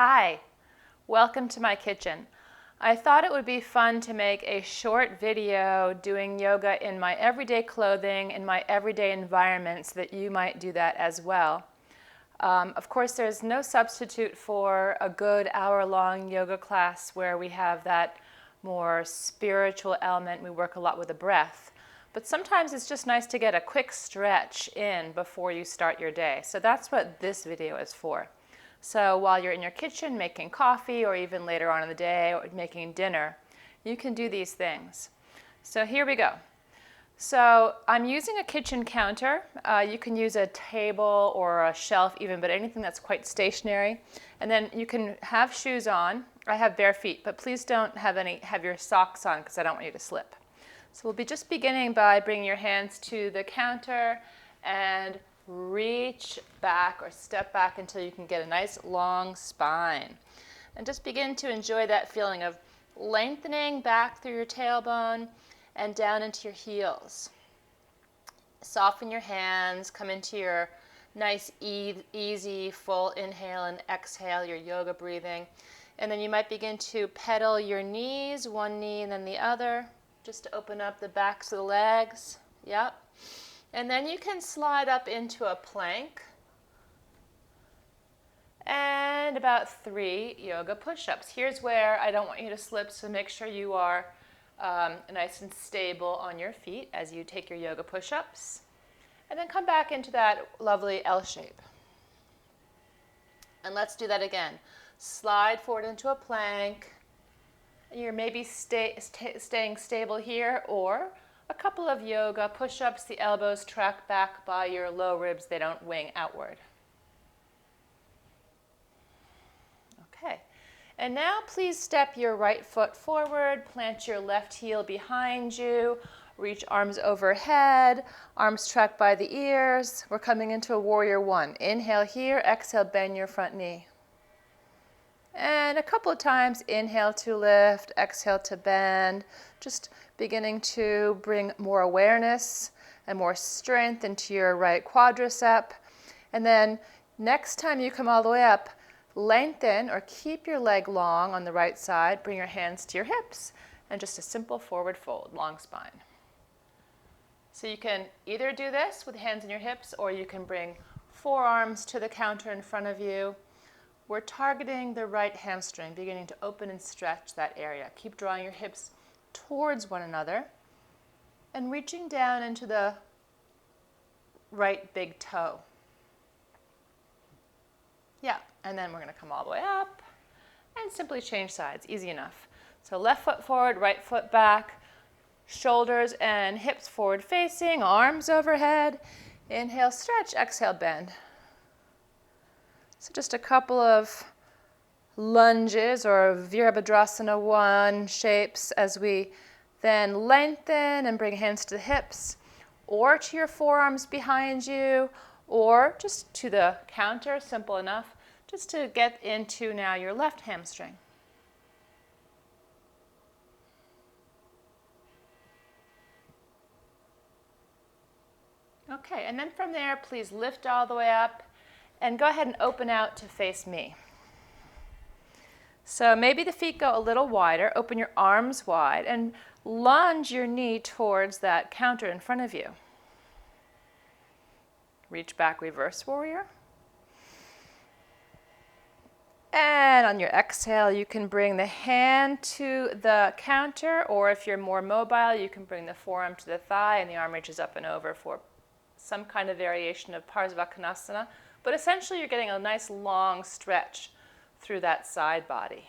Hi, welcome to my kitchen. I thought it would be fun to make a short video doing yoga in my everyday clothing, in my everyday environment, so that you might do that as well. Of course, there's no substitute for a good hour-long yoga class where we have that more spiritual element. We work a lot with the breath. But sometimes it's just nice to get a quick stretch in before you start your day. So that's what this video is for. So while you're in your kitchen making coffee, or even later on in the day or making dinner, you can do these things. So here we go. So I'm using a kitchen counter. You can use a table or a shelf even, but anything that's quite stationary. And then you can have shoes on. I have bare feet, but please don't have your socks on because I don't want you to slip. So we'll be just beginning by bringing your hands to the counter and reach back or step back until you can get a nice long spine. And just begin to enjoy that feeling of lengthening back through your tailbone and down into your heels. Soften your hands, come into your nice, easy, full inhale and exhale, your yoga breathing. And then you might begin to pedal your knees, one knee and then the other, just to open up the backs of the legs. Yep. And then you can slide up into a plank and about 3 yoga push-ups. Here's where I don't want you to slip, so make sure you are nice and stable on your feet as you take your yoga push-ups. And then come back into that lovely L shape. And let's do that again. Slide forward into a plank. You're maybe staying stable here, or a couple of yoga push-ups, the elbows track back by your low ribs, they don't wing outward. Okay, and now please step your right foot forward, plant your left heel behind you, reach arms overhead, arms track by the ears. We're coming into a warrior one. Inhale here, exhale, bend your front knee. And a couple of times, inhale to lift, exhale to bend, just beginning to bring more awareness and more strength into your right quadricep. And then next time you come all the way up, lengthen or keep your leg long on the right side, bring your hands to your hips, and just a simple forward fold, long spine. So you can either do this with hands in your hips, or you can bring forearms to the counter in front of you. We're targeting the right hamstring, beginning to open and stretch that area. Keep drawing your hips towards one another and reaching down into the right big toe. Yeah, and then we're going to come all the way up and simply change sides. Easy enough. So left foot forward, right foot back, shoulders and hips forward facing, arms overhead. Inhale, stretch, exhale, bend. So just a couple of lunges or Virabhadrasana 1 shapes as we then lengthen and bring hands to the hips or to your forearms behind you or just to the counter, simple enough, just to get into now your left hamstring. Okay, and then from there, please lift all the way up and go ahead and open out to face me. So maybe the feet go a little wider, open your arms wide, and lunge your knee towards that counter in front of you. Reach back, reverse warrior. And on your exhale, you can bring the hand to the counter, or if you're more mobile, you can bring the forearm to the thigh and the arm reaches up and over for some kind of variation of Parsvakonasana. But essentially, you're getting a nice long stretch through that side body.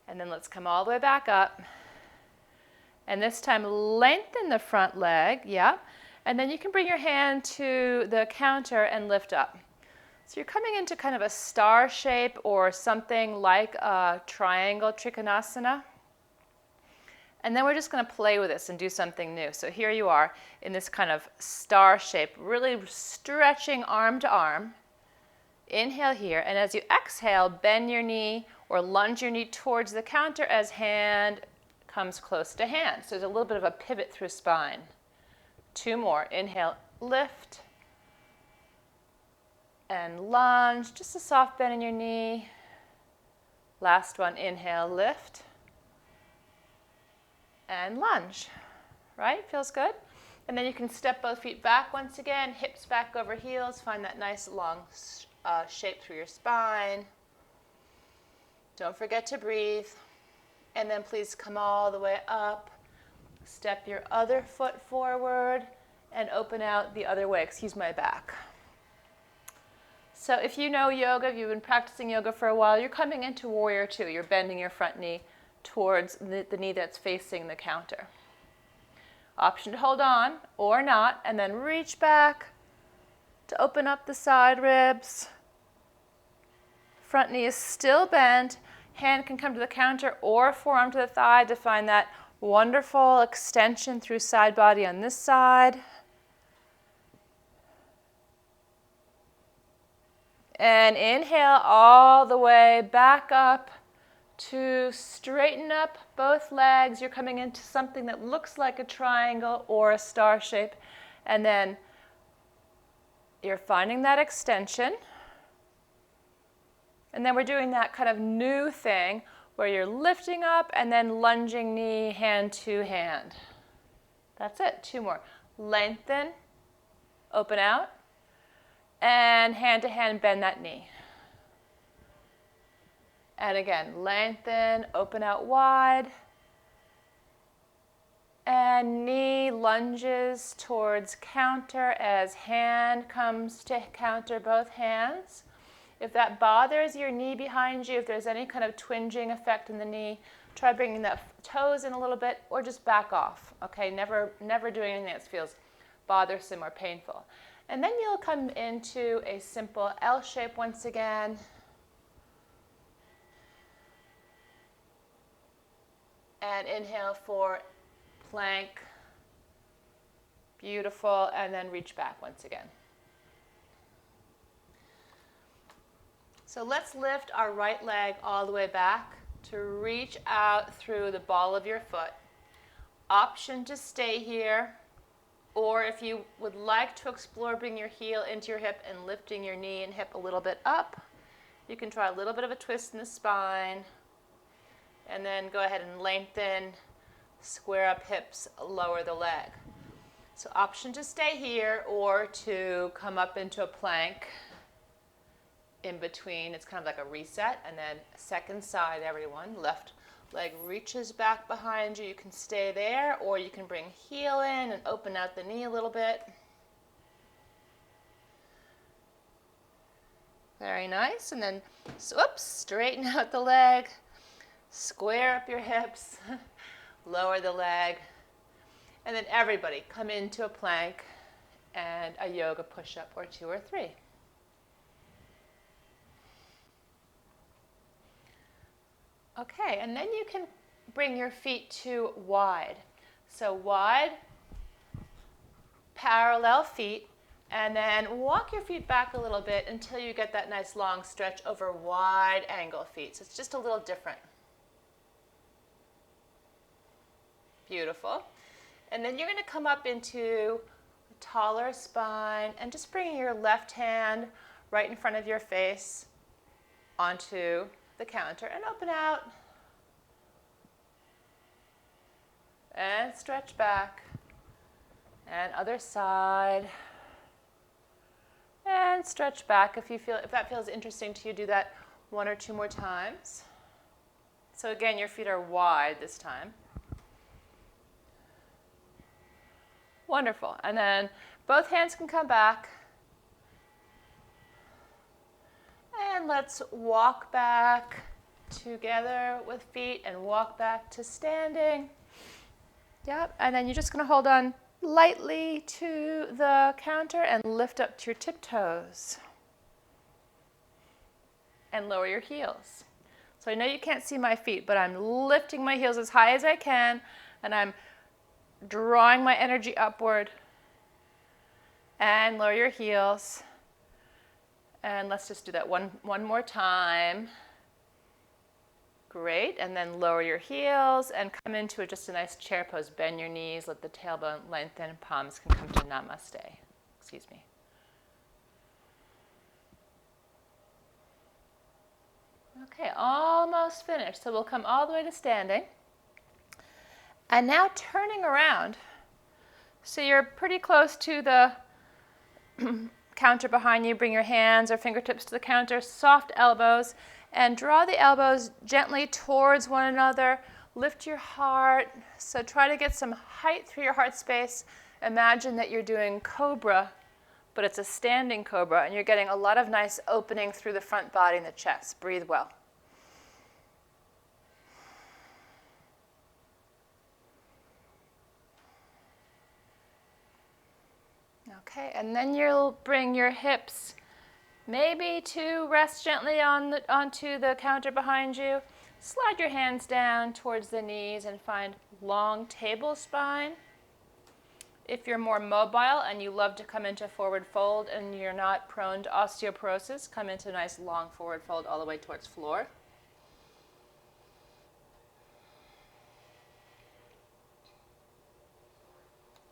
And then let's come all the way back up. And this time, lengthen the front leg, yeah. And then you can bring your hand to the counter and lift up. So you're coming into kind of a star shape or something like a triangle Trikonasana. And then we're just going to play with this and do something new. So here you are in this kind of star shape, really stretching arm to arm. Inhale here, and as you exhale, bend your knee or lunge your knee towards the counter as hand comes close to hand. So there's a little bit of a pivot through spine. 2 more. Inhale, lift. and lunge, just a soft bend in your knee. Last one, inhale, lift, and lunge, right? Feels good? And then you can step both feet back once again, hips back over heels, find that nice long shape through your spine. Don't forget to breathe. And then please come all the way up, step your other foot forward, and open out the other way. Excuse my back. So if you know yoga, if you've been practicing yoga for a while, you're coming into warrior two. You're bending your front knee towards the knee that's facing the counter. Option to hold on or not, and then reach back to open up the side ribs. Front knee is still bent. Hand can come to the counter or forearm to the thigh to find that wonderful extension through side body on this side. And inhale all the way back up to straighten up both legs. You're coming into something that looks like a triangle or a star shape. And then you're finding that extension. And then we're doing that kind of new thing where you're lifting up and then lunging knee hand to hand. That's it. Two more. Lengthen, open out, and hand to hand bend that knee. And again, lengthen, open out wide, and knee lunges towards counter as hand comes to counter both hands. If that bothers your knee behind you, if there's any kind of twinging effect in the knee, try bringing the toes in a little bit or just back off, okay? Never doing anything that feels bothersome or painful. And then you'll come into a simple L shape once again. And inhale for plank. Beautiful. And then reach back once again. So let's lift our right leg all the way back to reach out through the ball of your foot. Option to stay here, or if you would like to explore bringing your heel into your hip and lifting your knee and hip a little bit up, you can try a little bit of a twist in the spine, and then go ahead and lengthen, square up hips, lower the leg. So option to stay here or to come up into a plank in between. It's kind of like a reset. And then second side, everyone. Left leg reaches back behind you. You can stay there, or you can bring heel in and open out the knee a little bit. Very nice. And then, straighten out the leg. Square up your hips. Lower the leg. And then everybody come into a plank and a yoga push-up or 2 or 3. Okay, and then you can bring your feet to wide. So wide, parallel feet, and then walk your feet back a little bit until you get that nice long stretch over wide angle feet. So it's just a little different. Beautiful. And then you're going to come up into a taller spine and just bring your left hand right in front of your face onto the counter and open out and stretch back, and other side, and stretch back. If that feels interesting to you, do that 1 or 2 more times. So again, your feet are wide this time. Wonderful. And then both hands can come back. And let's walk back together with feet and walk back to standing. Yep. And then you're just going to hold on lightly to the counter and lift up to your tiptoes. And lower your heels. So I know you can't see my feet, but I'm lifting my heels as high as I can, and I'm drawing my energy upward. And lower your heels. And let's just do that one more time. Great. And then lower your heels and come into just a nice chair pose. Bend your knees, let the tailbone lengthen, palms can come to namaste. Excuse me. Okay, almost finished. So we'll come all the way to standing. And now turning around. So you're pretty close to the counter behind you. Bring your hands or fingertips to the counter, soft elbows, and draw the elbows gently towards one another. Lift your heart. So try to get some height through your heart space. Imagine that you're doing cobra, but it's a standing cobra, and you're getting a lot of nice opening through the front body and the chest. Breathe well. Okay, and then you'll bring your hips maybe to rest gently onto the counter behind you. Slide your hands down towards the knees and find long table spine. If you're more mobile and you love to come into forward fold and you're not prone to osteoporosis, come into a nice long forward fold all the way towards floor.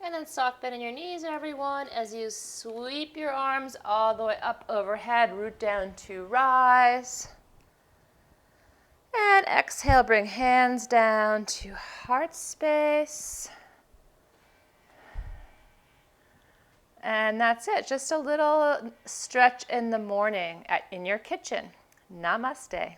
And then soft bend in your knees, everyone, as you sweep your arms all the way up overhead, root down to rise. And exhale, bring hands down to heart space. And that's it, just a little stretch in the morning in your kitchen. Namaste.